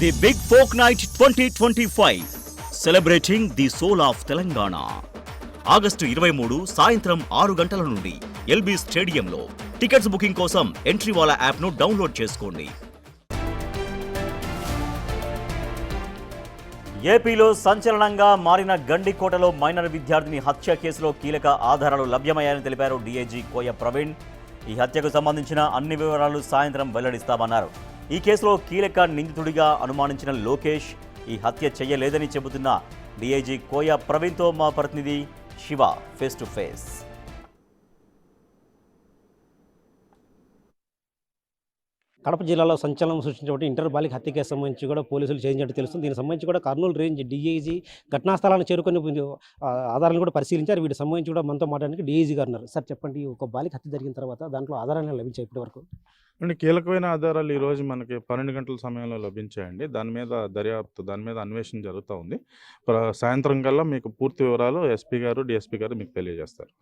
The big folk night 2025 celebrating the soul of Telangana. August 23 సాయంత్రం 6 గంటల నుండి ఎల్బీ స్టేడియంలో. టికెట్స్ బుకింగ్ కోసం ఎంట్రీవాలా యాప్ను డౌన్లోడ్ చేసుకోండి. ఏపీలో సంచలనంగా మారిన గండికోటలో మైనర్ విద్యార్థిని హత్య కేసులో కీలక ఆధారాలు లభ్యమయ్యాయని తెలిపారు డీఐజీ కోయ ప్రవీణ్. ఈ హత్యకు సంబంధించిన అన్ని వివరాలు సాయంత్రం వెల్లడిస్తామన్నారు. ఈ కేసులో కీలక నిందితుడిగా అనుమానించిన లోకేష్ ఈ హత్య చేయలేదని చెబుతున్న డీఐజీ కోయ ప్రవీణ్తో మా ప్రతినిధి Shiva face to face. Kadapa జిల్లాలో సంచలనం సృష్టించినటువంటి ఇంటర్ బాలిక హత్య కేసు సంబంధించి కూడా పోలీసులు చేయించినట్టు తెలుస్తుంది. దీనికి సంబంధించి కూడా కర్నూలు రేంజ్ డీఐజీ ఘటనా స్థలాన్ని చేరుకొని ఆధారాలను కూడా పరిశీలించారు. వీటికి సంబంధించి కూడా మనతో మాట్లాడడానికి డీఐజీ గారు ఉన్నారు. సార్ చెప్పండి, ఒక బాలిక హత్య జరిగిన తర్వాత దాంట్లో ఆధారాలు లభించాయి ఇప్పటి వరకు? అండ్ కీలకమైన ఆధారాలు ఈరోజు మనకి 12 గంటల సమయంలో లభించాయండి. దాని మీద దర్యాప్తు, దాని మీద అన్వేషణ జరుగుతూ ఉంది. సాయంత్రం కల్లా మీకు పూర్తి వివరాలు ఎస్పీ గారు, డిఎస్పీ గారు మీకు తెలియజేస్తారు.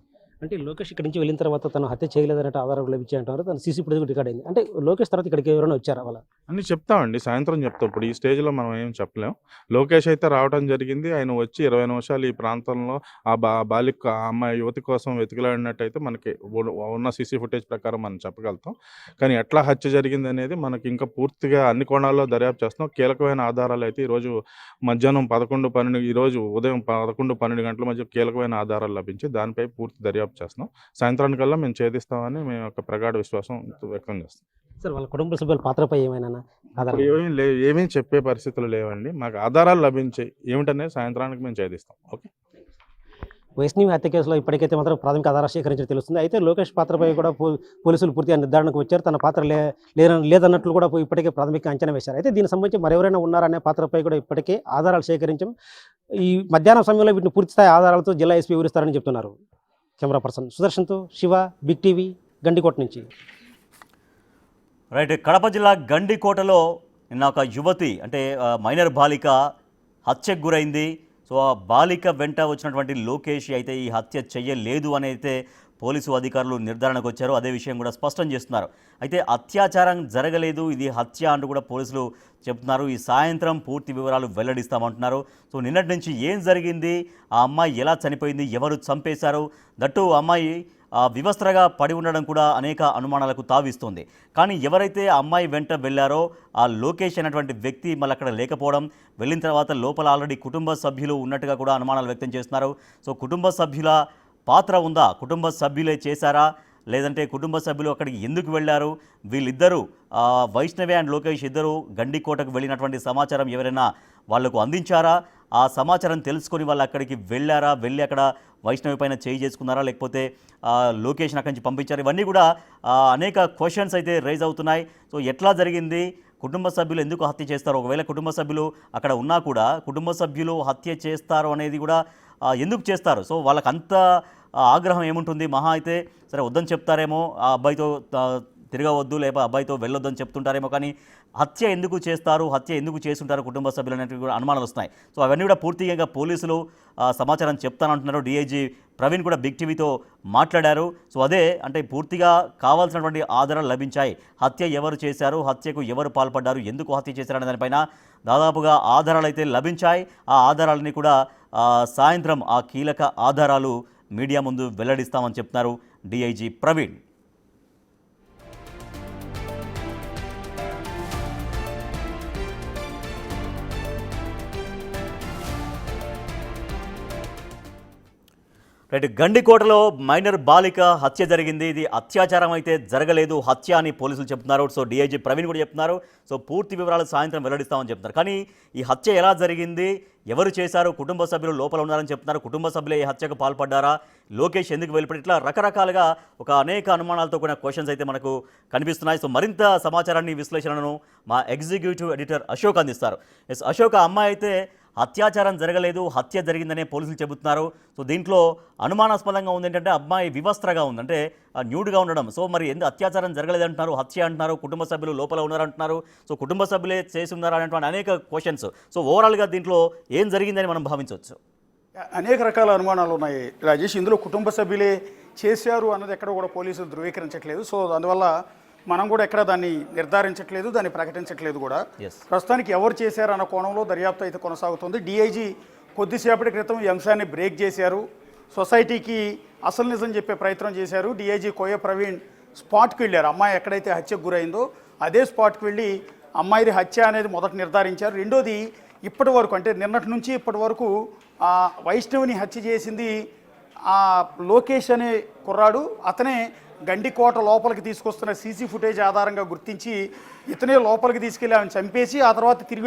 అంటే లోకేష్ ఇక్కడి నుంచి వెళ్ళిన తర్వాత తను హత్య చేయలేదన్నట్టు ఆధారాలు లభించాయంటారు. తను సీసీ ఫుటేజ్ రికార్డ్ అయింది. అంటే లోకేష్ తర్వాత ఇక్కడికి ఎవరైనా వచ్చారా వాళ్ళ అని చెప్తామండి, సాయంత్రం చెప్తాం. ఇప్పుడు ఈ స్టేజ్లో మనం ఏం చెప్పలేం. లోకేష్ అయితే రావడం జరిగింది. ఆయన వచ్చి 20 నిమిషాలు ఈ ప్రాంతంలో ఆ బాలిక అమ్మాయి యువతి కోసం వెతికిలాడినట్టయితే మనకి ఉన్న సీసీ ఫుటేజ్ ప్రకారం మనం చెప్పగలుగుతాం. కానీ ఎట్లా హత్య జరిగింది అనేది మనకి ఇంకా పూర్తిగా అన్ని కోణాల్లో దర్యాప్తు చేస్తున్నాం. కీలకమైన ఆధారాలు అయితే ఈరోజు మధ్యాహ్నం 11-12, ఈరోజు ఉదయం 11-12 గంటల మధ్య కీలకమైన ఆధారాలు లభించి దానిపై పూర్తి దర్యాప్తు చేస్తున్నాం. సాయంత్రానికల్లా మేము ఛేదిస్తామని మేము ఒక ప్రగాఢ విశ్వాసం వ్యక్తం చేస్తాం. సార్, వాళ్ళ కుటుంబ సభ్యుల పాత్రపై ఏమైనా ఏమీ చెప్పే పరిస్థితులు లేవండి. మాకు ఆధారాలు లభించాయి, ఏమిటనేది సాయంత్రానికి మేము ఛేదిస్తాం. ఓకే. వైష్ణవి హత్య కేసులో ఇప్పటికైతే మాత్రం ప్రాథమిక ఆధారాలు సేకరించడం తెలుస్తుంది. అయితే లోకేష్ పాత్రపై కూడా పోలీసులు పూర్తిగా నిర్ధారణకు వచ్చారు. తన పాత్ర లేదన్నట్లు కూడా ఇప్పటికే ప్రాథమిక అంచనా వేశారు. అయితే దీనికి సంబంధించి మరెవరైనా ఉన్నారనే పాత్రపై కూడా ఇప్పటికే ఆధారాలు సేకరించాం. ఈ మధ్యాహ్నం సమయంలో వీటిని పూర్తిస్థాయి ఆధారాలతో జిల్లా ఎస్పీ వివరిస్తారని చెప్తున్నారు. కెమెరా పర్సన్ సుదర్శన్తో శివ, బిగ్ టీవీ, గండికోట నుంచి. రైట్. కడప జిల్లా గండికోటలో నిన్న ఒక యువతి అంటే మైనర్ బాలిక హత్యకు గురైంది. సో ఆ బాలిక వెంట వచ్చినటువంటి లోకేష్ అయితే ఈ హత్య చెయ్యలేదు అని అయితే పోలీసు అధికారులు నిర్ధారణకు వచ్చారు. అదే విషయం కూడా స్పష్టం చేస్తున్నారు. అయితే అత్యాచారం జరగలేదు, ఇది హత్య అంటూ కూడా పోలీసులు చెప్తున్నారు. ఈ సాయంత్రం పూర్తి వివరాలు వెల్లడిస్తామంటున్నారు. సో నిన్నటి నుంచి ఏం జరిగింది, ఆ అమ్మాయి ఎలా చనిపోయింది, ఎవరు చంపేశారు, దట్టు అమ్మాయి వివస్త్రగా పడి ఉండడం కూడా అనేక అనుమానాలకు తావిస్తుంది. కానీ ఎవరైతే ఆ అమ్మాయి వెంట వెళ్ళారో ఆ లోకేష్ అనేటువంటి వ్యక్తి మళ్ళీ అక్కడ లేకపోవడం, వెళ్ళిన తర్వాత లోపల ఆల్రెడీ కుటుంబ సభ్యులు ఉన్నట్టుగా కూడా అనుమానాలు వ్యక్తం చేస్తున్నారు. సో కుటుంబ సభ్యుల పాత్ర ఉందా, కుటుంబ సభ్యులే చేశారా, లేదంటే కుటుంబ సభ్యులు అక్కడికి ఎందుకు వెళ్ళారు, వీళ్ళిద్దరూ వైష్ణవి అండ్ లోకేష్ ఇద్దరు గండికోటకు వెళ్ళినటువంటి సమాచారం ఎవరైనా వాళ్లకు అందించారా, ఆ సమాచారం తెలుసుకొని వాళ్ళు అక్కడికి వెళ్ళారా, వెళ్ళి అక్కడ వైష్ణవి పైన చేయి చేసుకున్నారా, లేకపోతే లోకేష్ని అక్కడి నుంచి పంపించారు, ఇవన్నీ కూడా అనేక క్వశ్చన్స్ అయితే రైజ్ అవుతున్నాయి. సో ఎట్లా జరిగింది, కుటుంబ సభ్యులు ఎందుకు హత్య చేస్తారు, ఒకవేళ కుటుంబ సభ్యులు అక్కడ ఉన్నా కూడా కుటుంబ సభ్యులు హత్య చేస్తారు అనేది కూడా ఎందుకు చేస్తారు, సో వాళ్ళకి అంత ఆగ్రహం ఏముంటుంది, మహా అయితే సరే వద్దని చెప్తారేమో, ఆ అబ్బాయితో తిరగవద్దు లేకపోతే అబ్బాయితో వెళ్ళొద్దని చెప్తుంటారేమో, కానీ హత్య ఎందుకు చేస్తారు, హత్య ఎందుకు చేస్తుంటారు కుటుంబ సభ్యులు అనేవి కూడా అనుమానాలు వస్తున్నాయి. సో అవన్నీ కూడా పూర్తిగా పోలీసులు సమాచారం చెప్తానంటున్నారు. డీఐజీ ప్రవీణ్ కూడా బిగ్ టీవీతో మాట్లాడారు. సో అదే అంటే పూర్తిగా కావాల్సినటువంటి ఆధారాలు లభించాయి. హత్య ఎవరు చేశారు, హత్యకు ఎవరు పాల్పడ్డారు, ఎందుకు హత్య చేశారనే దానిపైన దాదాపుగా ఆధారాలు అయితే లభించాయి. ఆ ఆధారాలని కూడా సాయంత్రం ఆ కీలక ఆధారాలు మీడియా ముందు వెల్లడిస్తామని చెప్తున్నారు డీఐజీ ప్రవీణ్. రైట్. గండికోటలో మైనర్ బాలిక హత్య జరిగింది. ఇది అత్యాచారం అయితే జరగలేదు, హత్య అని పోలీసులు చెప్తున్నారు. సో డీఐజీ ప్రవీణ్ కూడా చెప్తున్నారు. సో పూర్తి వివరాలు సాయంత్రం వెల్లడిస్తామని చెప్తున్నారు. కానీ ఈ హత్య ఎలా జరిగింది, ఎవరు చేశారు, కుటుంబ సభ్యులు లోపల ఉన్నారని చెప్తున్నారు. కుటుంబ సభ్యులే ఈ హత్యకు పాల్పడ్డారా, లోకేష్ ఎందుకు వెళ్ళిపోయి, ఇట్లా రకరకాలుగా ఒక అనేక అనుమానాలతో కూడిన క్వశ్చన్స్ అయితే మనకు కనిపిస్తున్నాయి. సో మరింత సమాచారాన్ని, విశ్లేషణను మా ఎగ్జిక్యూటివ్ ఎడిటర్ అశోక్ అందిస్తారు. ఎస్ అశోక్, ఆ అమ్మాయి అయితే అత్యాచారం జరగలేదు, హత్య జరిగిందనే పోలీసులు చెబుతున్నారు. సో దీంట్లో అనుమానాస్పదంగా ఉంది ఏంటంటే అమ్మాయి వివస్త్రగా ఉంది, అంటే న్యూడ్గా ఉండడం. సో మరి ఎందుకు అత్యాచారం జరగలేదు అంటున్నారు, హత్య అంటున్నారు, కుటుంబ సభ్యులు లోపల ఉన్నారంటున్నారు. సో కుటుంబ సభ్యులే చేసి ఉన్నారు అనేటువంటి అనేక క్వశ్చన్స్. సో ఓవరాల్గా దీంట్లో ఏం జరిగిందని మనం భావించవచ్చు? అనేక రకాల అనుమానాలు ఉన్నాయి రాజేష్. ఇందులో కుటుంబ సభ్యులే చేశారు అన్నది ఎక్కడ కూడా పోలీసులు ధృవీకరించట్లేదు. సో అందువల్ల మనం కూడా ఎక్కడ దాన్ని నిర్ధారించట్లేదు, దాన్ని ప్రకటించట్లేదు కూడా. Yes. ప్రస్తుతానికి ఎవరు చేశారన్న కోణంలో దర్యాప్తు అయితే కొనసాగుతుంది. డిఐజీ కొద్దిసేపటి క్రితం ఈ అంశాన్ని బ్రేక్ చేశారు. సొసైటీకి అసలు నిజం చెప్పే ప్రయత్నం చేశారు. డిఐజీ కోయ ప్రవీణ్ స్పాట్కి వెళ్ళారు. అమ్మాయి ఎక్కడైతే హత్యకు గురైందో అదే స్పాట్కి వెళ్ళి అమ్మాయిది హత్య అనేది మొదట నిర్ధారించారు. రెండోది, ఇప్పటి వరకు అంటే నిన్నటి నుంచి ఇప్పటి వరకు వైష్ణవిని హత్య చేసింది లోకేష్ అనే కుర్రాడు. అతనే గండికోట లోపలికి తీసుకొస్తున్న సీసీ ఫుటేజ్ ఆధారంగా గుర్తించి ఇతనే లోపలికి తీసుకెళ్ళి ఆమెను చంపేసి ఆ తర్వాత తిరిగి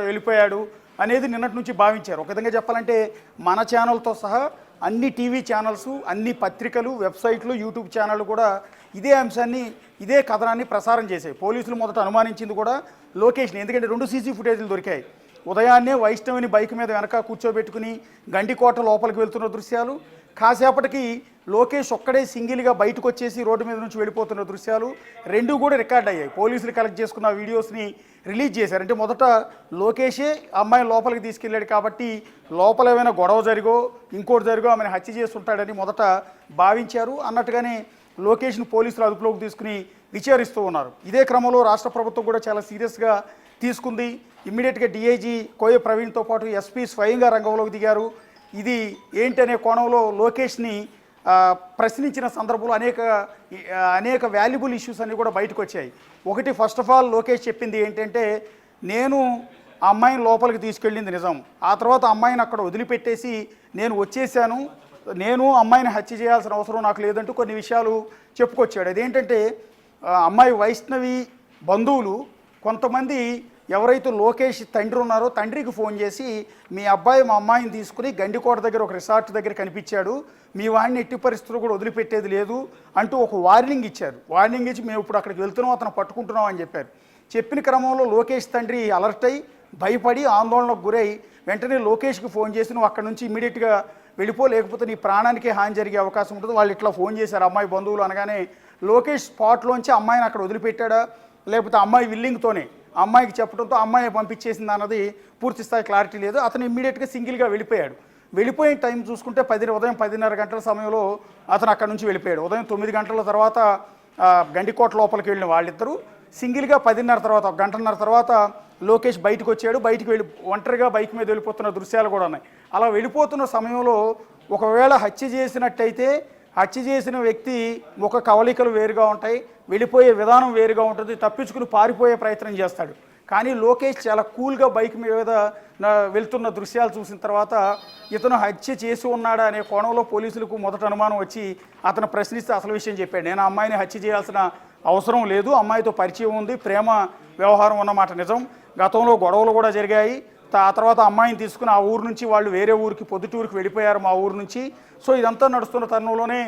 వెళ్ళిపోయాడు అనేది నిన్నటి నుంచి భావించారు. ఒక విధంగా చెప్పాలంటే మన ఛానల్తో సహా అన్ని టీవీ ఛానల్స్, అన్ని పత్రికలు, వెబ్సైట్లు, యూట్యూబ్ ఛానళ్ళు కూడా ఇదే అంశాన్ని, ఇదే కథనాన్ని ప్రసారం చేశాయి. పోలీసులు మొదట అనుమానించింది కూడా లోకేష్ని, ఎందుకంటే 2 సీసీ ఫుటేజ్లు దొరికాయి. ఉదయాన్నే వైష్ణవిని బైక్ మీద వెనక కూర్చోబెట్టుకుని గండికోట లోపలికి వెళ్తున్న దృశ్యాలు, కాసేపటికి లోకేష్ ఒక్కడే సింగిల్గా బయటకు వచ్చేసి రోడ్డు మీద నుంచి వెళ్ళిపోతున్న దృశ్యాలు రెండూ కూడా రికార్డ్ అయ్యాయి. పోలీసులు కలెక్ట్ చేసుకున్న వీడియోస్ని రిలీజ్ చేశారు. అంటే మొదట లోకేషే అమ్మాయిని లోపలికి తీసుకెళ్ళాడు కాబట్టి లోపల ఏమైనా గొడవ జరిగో ఇంకోటి జరిగో ఆమెను హత్య చేస్తుంటాడని మొదట భావించారు. అన్నట్టుగానే లోకేష్ను పోలీసులు అదుపులోకి తీసుకుని విచారిస్తూ ఉన్నారు. ఇదే క్రమంలో రాష్ట్ర ప్రభుత్వం కూడా చాలా సీరియస్గా తీసుకుంది. ఇమ్మీడియట్గా డిఐజీ కోయ ప్రవీణ్తో పాటు ఎస్పీ స్వయంగా రంగంలోకి దిగారు. ఇది ఏంటనే కోణంలో లోకేష్ని ప్రశ్నించిన సందర్భంలో అనేక వాల్యుబుల్ ఇష్యూస్ అన్నీ కూడా బయటకు వచ్చాయి. ఒకటి, ఫస్ట్ ఆఫ్ ఆల్ లోకేష్ చెప్పింది ఏంటంటే, నేను ఆ అమ్మాయిని లోపలికి తీసుకెళ్ళింది నిజం, ఆ తర్వాత అమ్మాయిని అక్కడ వదిలిపెట్టేసి నేను వచ్చేసాను, నేను అమ్మాయిని హత్య చేయాల్సిన అవసరం నాకు లేదంటూ కొన్ని విషయాలు చెప్పుకొచ్చాడు. అదేంటంటే, అమ్మాయి వైష్ణవి బంధువులు కొంతమంది ఎవరైతే లోకేష్ తండ్రి ఉన్నారో తండ్రికి ఫోన్ చేసి, మీ అబ్బాయి మా అమ్మాయిని తీసుకుని గండికోట దగ్గర ఒక రిసార్ట్ దగ్గర కనిపించాడు, మీ వాడిని ఎట్టి పరిస్థితులు కూడా వదిలిపెట్టేది లేదు అంటూ ఒక వార్నింగ్ ఇచ్చారు. వార్నింగ్ ఇచ్చి మేము ఇప్పుడు అక్కడికి వెళ్తున్నాం, అతను పట్టుకుంటున్నాం అని చెప్పారు. చెప్పిన క్రమంలో లోకేష్ తండ్రి అలర్ట్ అయ్యి భయపడి ఆందోళనకు గురై వెంటనే లోకేష్కి ఫోన్ చేసి, నువ్వు అక్కడ నుంచి ఇమీడియట్గా వెళ్ళిపో, లేకపోతే నీ ప్రాణానికే హాని జరిగే అవకాశం ఉంటుంది. వాళ్ళు ఇట్లా ఫోన్ చేశారు అమ్మాయి బంధువులు. అనగానే లోకేష్ స్పాట్లోంచి అమ్మాయిని అక్కడ వదిలిపెట్టాడా లేకపోతే అమ్మాయి విల్లింగ్తోనే అమ్మాయికి చెప్పడంతో అమ్మాయి పంపించేసింది అన్నది పూర్తి స్థాయి క్లారిటీ లేదు. అతను ఇమ్మీడియట్గా సింగిల్గా వెళ్ళిపోయాడు. వెళ్ళిపోయిన టైం చూసుకుంటే ఉదయం 10:30 గంటల సమయంలో అతను అక్కడ నుంచి వెళ్ళిపోయాడు. ఉదయం 9 గంటల తర్వాత గండికోట లోపలికి వెళ్ళిన వాళ్ళిద్దరూ సింగిల్గా 10:30 తర్వాత, 1 గంటన్నర తర్వాత లోకేష్ బయటకు వచ్చాడు. ఒంటరిగా బైక్ మీద వెళ్ళిపోతున్న దృశ్యాలు కూడా ఉన్నాయి. అలా వెళ్ళిపోతున్న సమయంలో ఒకవేళ హత్య చేసినట్టయితే హత్య చేసిన వ్యక్తి ముఖ కవలికలు వేరుగా ఉంటాయి, వెళ్ళిపోయే విధానం వేరుగా ఉంటుంది, తప్పించుకుని పారిపోయే ప్రయత్నం చేస్తాడు. కానీ లోకేష్ చాలా కూల్గా బైక్ మీద వెళ్తున్న దృశ్యాలు చూసిన తర్వాత ఇతను హత్య చేసి ఉన్నాడా అనే కోణంలో పోలీసులకు మొదట అనుమానం వచ్చి అతను ప్రశ్నిస్తే అసలు విషయం చెప్పాడు. నేను అమ్మాయిని హత్య చేయాల్సిన అవసరం లేదు, అమ్మాయితో పరిచయం ఉంది, ప్రేమ వ్యవహారం ఉన్నమాట నిజం, గతంలో గొడవలు కూడా జరిగాయి, ఆ తర్వాత అమ్మాయిని తీసుకుని ఆ ఊరు నుంచి వాళ్ళు వేరే ఊరికి పొద్దుటూరుకి వెళ్ళిపోయారు మా ఊరు నుంచి. సో ఇదంతా నడుస్తున్న తరుణంలోనే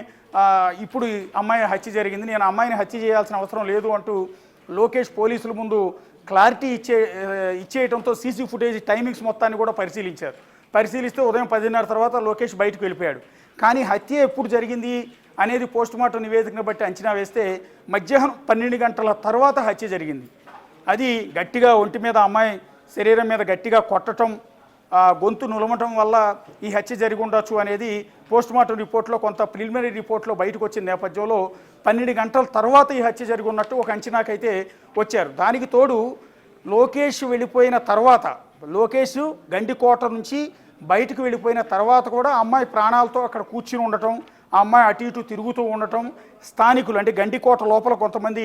ఇప్పుడు అమ్మాయి హత్య జరిగింది, నేను అమ్మాయిని హత్య చేయాల్సిన అవసరం లేదు అంటూ లోకేష్ పోలీసుల ముందు క్లారిటీ ఇచ్చేయడంతో సీసీ ఫుటేజ్ టైమింగ్స్ మొత్తాన్ని కూడా పరిశీలిస్తే ఉదయం 10:30 తర్వాత లోకేష్ బయటకు వెళ్ళిపోయాడు. కానీ హత్య ఎప్పుడు జరిగింది అనేది పోస్టుమార్టం నివేదికను బట్టి అంచనా వేస్తే మధ్యాహ్నం 12 గంటల తర్వాత హత్య జరిగింది. అది గట్టిగా ఒంటి మీద అమ్మాయి శరీరం మీద గట్టిగా కొట్టడం, గొంతు నులమటం వల్ల ఈ హత్య జరిగి ఉండొచ్చు అనేది పోస్టుమార్టం రిపోర్ట్లో, కొంత ప్రిలిమినరీ రిపోర్ట్లో బయటకు వచ్చిన నేపథ్యంలో 12 గంటల తర్వాత ఈ హత్య జరిగి ఉన్నట్టు ఒక అంచనాకైతే వచ్చారు. దానికి తోడు లోకేష్ వెళ్ళిపోయిన తర్వాత, లోకేష్ గండికోట నుంచి బయటకు వెళ్ళిపోయిన తర్వాత కూడా అమ్మాయి ప్రాణాలతో అక్కడ కూర్చుని ఉండటం, ఆ అమ్మాయి అటు ఇటు తిరుగుతూ ఉండటం, స్థానికులు అంటే గండికోట లోపల కొంతమంది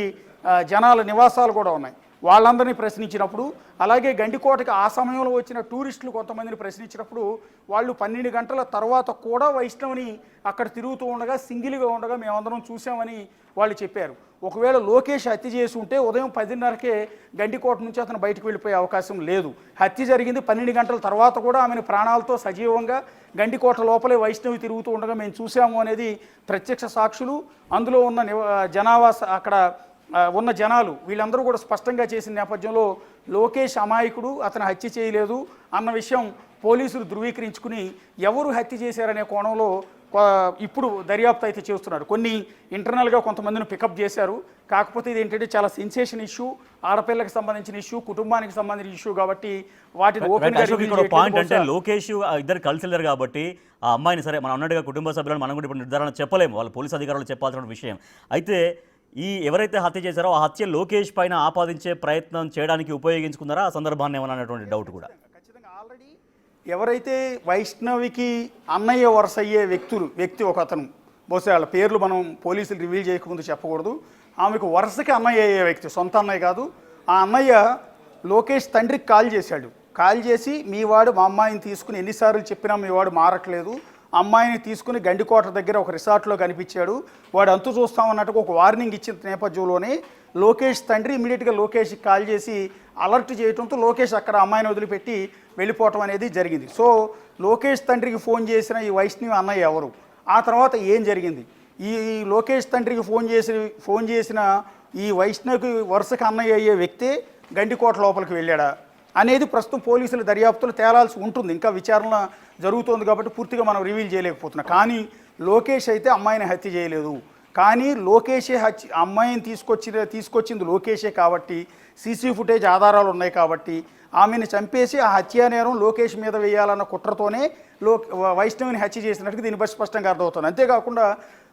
జనాల నివాసాలు కూడా ఉన్నాయి, వాళ్ళందరినీ ప్రశ్నించినప్పుడు, అలాగే గండికోటకి ఆ సమయంలో వచ్చిన టూరిస్టులు కొంతమందిని ప్రశ్నించినప్పుడు వాళ్ళు 12 గంటల తర్వాత కూడా వైష్ణవిని అక్కడ తిరుగుతూ ఉండగా, సింగిల్గా ఉండగా మేమందరం చూసామని వాళ్ళు చెప్పారు. ఒకవేళ లోకేష్ హత్య చేసి ఉంటే ఉదయం 10:30కే గండికోట నుంచి అతను బయటకు వెళ్ళిపోయే అవకాశం లేదు. హత్య జరిగింది 12 గంటల తర్వాత కూడా ఆమెను ప్రాణాలతో సజీవంగా గండికోట లోపలే వైష్ణవి తిరుగుతూ ఉండగా మేము చూసాము అనేది ప్రత్యక్ష సాక్షులు, అందులో ఉన్న అక్కడ ఉన్న జనాలు వీళ్ళందరూ కూడా స్పష్టంగా చేసిన నేపథ్యంలో లోకేష్ అమాయకుడు, అతను హత్య చేయలేదు అన్న విషయం పోలీసులు ధృవీకరించుకుని ఎవరు హత్య చేశారనే కోణంలో ఇప్పుడు దర్యాప్తు అయితే చేస్తున్నారు. కొన్ని ఇంటర్నల్గా కొంతమందిని పికప్ చేశారు. కాకపోతే ఇది ఏంటంటే చాలా సెన్సేషన్ ఇష్యూ, ఆడపిల్లకి సంబంధించిన ఇష్యూ, కుటుంబానికి సంబంధించిన ఇష్యూ కాబట్టి వాటిని పాయింట్ అంటే లోకేష్ ఇద్దరు కలిసి వెళ్ళారు కాబట్టి ఆ అమ్మాయిని, సరే మనం అన్నట్టుగా కుటుంబ సభ్యులను మనం కూడా ఇప్పుడు నిర్ధారణ చెప్పలేము, వాళ్ళు పోలీసు అధికారులు చెప్పాల్సిన విషయం. అయితే ఎవరైతే హత్య చేశారో ఆ హత్య లోకేష్ పైన ఆపాదించే ప్రయత్నం చేయడానికి ఉపయోగించుకున్నారా ఆ సందర్భాన్ని ఏమన్నా అనేటువంటి డౌట్ కూడా. ఖచ్చితంగా ఆల్రెడీ ఎవరైతే వైష్ణవికి అన్నయ్య వరుస అయ్యే వ్యక్తి ఒక అతను, బహుశా వాళ్ళ పేర్లు మనం పోలీసులు రివీల్ చేయకముందు చెప్పకూడదు, ఆమెకు వరుసకి అన్నయ్య అయ్యే వ్యక్తి, సొంత అన్నయ్య కాదు. ఆ అన్నయ్య లోకేష్ తండ్రికి కాల్ చేసి మీ వాడు మా అమ్మాయిని తీసుకుని ఎన్నిసార్లు చెప్పినా మీ వాడు మారట్లేదు, అమ్మాయిని తీసుకుని గండికోట దగ్గర ఒక రిసార్ట్లో కనిపించాడు, వాడు అంతు చూస్తామన్నట్టుగా ఒక వార్నింగ్ ఇచ్చిన నేపథ్యంలోనే లోకేష్ తండ్రి ఇమీడియట్గా లోకేష్కి కాల్ చేసి అలర్ట్ చేయడంతో లోకేష్ అక్కడ అమ్మాయిని వదిలిపెట్టి వెళ్ళిపోవటం అనేది జరిగింది. సో లోకేష్ తండ్రికి ఫోన్ చేసిన ఈ వైష్ణవి అన్నయ్య ఎవరు, ఆ తర్వాత ఏం జరిగింది, ఈ లోకేష్ తండ్రికి ఫోన్ చేసిన ఈ వైష్ణవికి వరుసకు అన్నయ్య అయ్యే వ్యక్తే గండికోట లోపలికి వెళ్ళాడా అనేది ప్రస్తుతం పోలీసుల దర్యాప్తులు తేలాల్సి ఉంటుంది. ఇంకా విచారణ జరుగుతోంది కాబట్టి పూర్తిగా మనం రివీల్ చేయలేకపోతున్నాం. కానీ లోకేష్ అయితే అమ్మాయిని హత్య చేయలేదు. కానీ లోకేషే అమ్మాయిని తీసుకొచ్చింది లోకేషే కాబట్టి, సీసీ ఫుటేజ్ ఆధారాలు ఉన్నాయి కాబట్టి ఆమెను చంపేసి ఆ హత్యా నేరం లోకేష్ మీద వేయాలన్న కుట్రతోనే వైష్ణవిని హత్య చేసినట్టుగా దీన్ని బట్టి స్పష్టంగా అర్థమవుతుంది. అంతేకాకుండా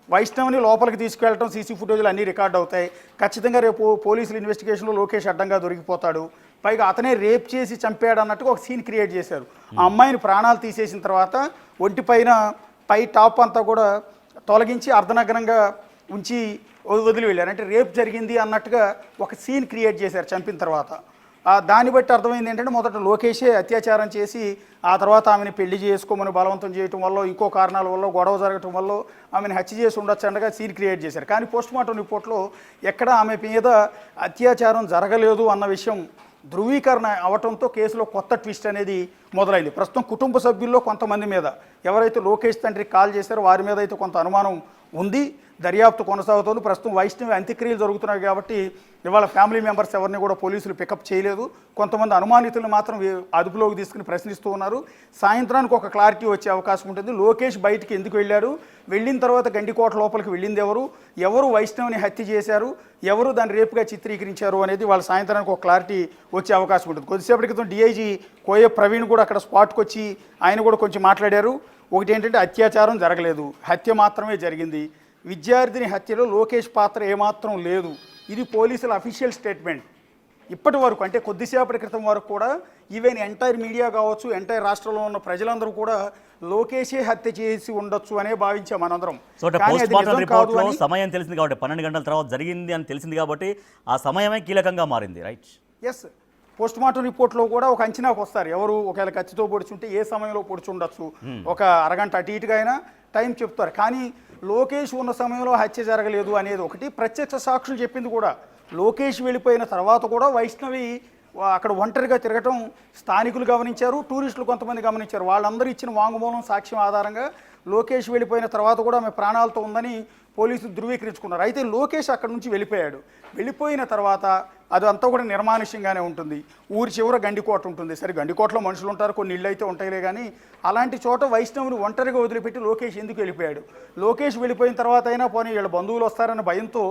వైష్ణవిని లోపలికి తీసుకెళ్ళటం, సీసీ ఫుటేజ్లు అన్నీ రికార్డ్ అవుతాయి. ఖచ్చితంగా రేపు పోలీసుల ఇన్వెస్టిగేషన్లో లోకేష్ అడ్డంగా దొరికిపోతాడు. పైగా అతనే రేప్ చేసి చంపాడు అన్నట్టుగా ఒక సీన్ క్రియేట్ చేశారు. ఆ అమ్మాయిని ప్రాణాలు తీసేసిన తర్వాత ఒంటిపైన టాప్ అంతా కూడా తొలగించి అర్ధనగ్నంగా ఉంచి వదిలి వెళ్ళారు. అంటే రేప్ జరిగింది అన్నట్టుగా ఒక సీన్ క్రియేట్ చేశారు చంపిన తర్వాత. దాన్ని బట్టి అర్థమైంది ఏంటంటే మొదట లోకేషే అత్యాచారం చేసి ఆ తర్వాత ఆమెను పెళ్లి చేసుకోమని బలవంతం చేయటం వల్ల, ఇంకో కారణాల వల్ల, గొడవ జరగటం వల్ల ఆమెను హత్య చేసి ఉండొచ్చు అనగా సీన్ క్రియేట్ చేశారు. కానీ పోస్ట్మార్టం రిపోర్ట్లో ఎక్కడ ఆమె మీద అత్యాచారం జరగలేదు అన్న విషయం ధృవీకరణ అవటంతో కేసులో కొత్త ట్విస్ట్ అనేది మొదలైంది. ప్రస్తుతం కుటుంబ సభ్యుల్లో కొంతమంది మీద, ఎవరైతే లోకేష్ తండ్రికి కాల్ చేశారో వారి మీద అయితే కొంత అనుమానం ఉంది. దర్యాప్తు కొనసాగుతోంది. ప్రస్తుతం వైష్ణవి అంత్యక్రియలు జరుగుతున్నాయి కాబట్టి ఇవాళ ఫ్యామిలీ మెంబర్స్ ఎవరిని కూడా పోలీసులు పికప్ చేయలేదు. కొంతమంది అనుమానితులను మాత్రం అదుపులోకి తీసుకుని ప్రశ్నిస్తూ ఉన్నారు. సాయంత్రానికి ఒక క్లారిటీ వచ్చే అవకాశం ఉంటుంది. లోకేష్ బయటికి ఎందుకు వెళ్ళారు, వెళ్ళిన తర్వాత గండికోట లోపలికి వెళ్ళింది ఎవరు వైష్ణవిని హత్య చేశారు, ఎవరు దాన్ని రేపుగా చిత్రీకరించారు అనేది వాళ్ళ సాయంత్రానికి ఒక క్లారిటీ వచ్చే అవకాశం ఉంటుంది. కొద్దిసేపటి క్రితం డిఐజీ కోయ ప్రవీణ్ కూడా అక్కడ స్పాట్కి వచ్చి ఆయన కూడా కొంచెం మాట్లాడారు. ఒకటి ఏంటంటే అత్యాచారం జరగలేదు, హత్య మాత్రమే జరిగింది. విద్యార్థిని హత్యలో లోకేష్ పాత్ర ఏమాత్రం లేదు. ఇది పోలీసుల అఫీషియల్ స్టేట్మెంట్. ఇప్పటి వరకు అంటే కొద్దిసేపటి క్రితం వరకు కూడా ఈవెన్ ఎంటైర్ మీడియా కావచ్చు, ఎంటైర్ రాష్ట్రంలో ఉన్న ప్రజలందరూ కూడా లోకేషే హత్య చేసి ఉండొచ్చు అనే భావించాం మనందరం. సమయం తెలిసింది కాబట్టి 12 గంటల తర్వాత జరిగింది అని తెలిసింది కాబట్టి ఆ సమయమే కీలకంగా మారింది. రైట్. ఎస్, పోస్ట్మార్టం రిపోర్ట్లో కూడా ఒక అంచనాకు వస్తారు. ఎవరు ఒకవేళ కత్తితో పొడిచుంటే ఏ సమయంలో పొడిచి ఉండొచ్చు, ఒక అరగంట అటు ఇటుగా అయినా టైం చెప్తారు. కానీ లోకేష్ ఉన్న సమయంలో హత్య జరగలేదు అనేది ఒకటి. ప్రత్యక్ష సాక్షులు చెప్పింది కూడా లోకేష్ వెళ్ళిపోయిన తర్వాత కూడా వైష్ణవి అక్కడ ఒంటరిగా తిరగటం స్థానికులు గమనించారు, టూరిస్టులు కొంతమంది గమనించారు. వాళ్ళందరూ ఇచ్చిన వాంగ్మూలం సాక్ష్యం ఆధారంగా లోకేష్ వెళ్ళిపోయిన తర్వాత కూడా ఆమె ప్రాణాలతో ఉందని పోలీసులు ధృవీకరించుకున్నారు. అయితే లోకేష్ అక్కడ నుంచి వెళ్ళిపోయిన తర్వాత అదంతా కూడా నిర్మానుష్యంగానే ఉంటుంది. ఊరి చివర గండికోట ఉంటుంది. సరే, గండికోటలో మనుషులు ఉంటారు, కొన్ని ఇళ్ళు అయితే ఉంటాయిలే. కానీ అలాంటి చోట వైష్ణవుని ఒంటరిగా వదిలిపెట్టి లోకేష్ ఎందుకు వెళ్ళిపోయాడు? లోకేష్ వెళ్ళిపోయిన తర్వాత అయినా పోనీ వీళ్ళ బంధువులు వస్తారన్న భయంతో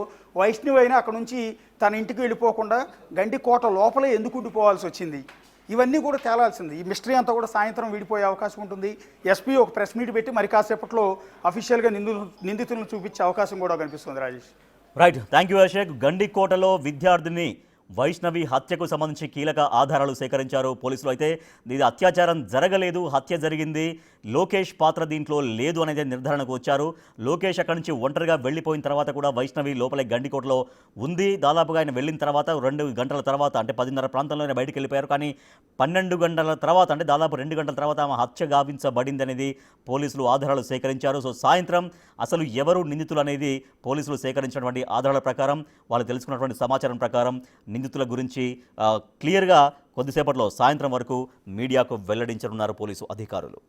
వైష్ణవి అయినా అక్కడ నుంచి తన ఇంటికి వెళ్ళిపోకుండా గండికోట లోపలే ఎందుకు ఉండిపోవాల్సి వచ్చింది? ఇవన్నీ కూడా తేలాల్సింది. ఈ మిస్టరీ అంతా కూడా సాయంత్రం విడిపోయే అవకాశం ఉంటుంది. ఎస్పీ ఒక ప్రెస్ మీట్ పెట్టి మరి కాసేపట్లో అఫీషియల్గా నిందితులను చూపించే అవకాశం కూడా కనిపిస్తుంది. Rajesh. Right, thank you Ashok. గండికోటలో విద్యార్థిని వైష్ణవి హత్యకు సంబంధించి కీలక ఆధారాలు సేకరించారు పోలీసులు. అయితే ఇది అత్యాచారం జరగలేదు, హత్య జరిగింది, లోకేష్ పాత్ర దీంట్లో లేదు అనేది నిర్ధారణకు వచ్చారు. లోకేష్ అక్కడి నుంచి ఒంటరిగా వెళ్ళిపోయిన తర్వాత కూడా వైష్ణవి లోపలే గండికోటలో ఉంది. దాదాపుగా ఆయన వెళ్ళిన తర్వాత 2 గంటల తర్వాత అంటే 10:30 ప్రాంతంలోనే బయటకు వెళ్ళిపోయారు. కానీ 12 గంటల తర్వాత అంటే దాదాపు 2 గంటల తర్వాత ఆమె హత్య గావించబడింది అనేది పోలీసులు ఆధారాలు సేకరించారు. సో సాయంత్రం అసలు ఎవరు నిందితులు అనేది పోలీసులు సేకరించినటువంటి ఆధారాల ప్రకారం, వాళ్ళు తెలుసుకున్నటువంటి సమాచారం ప్రకారం నిందితుల గురించి క్లియర్గా కొద్దిసేపట్లో సాయంత్రం వరకు మీడియాకు వెల్లడించనున్నారు పోలీసు అధికారులు.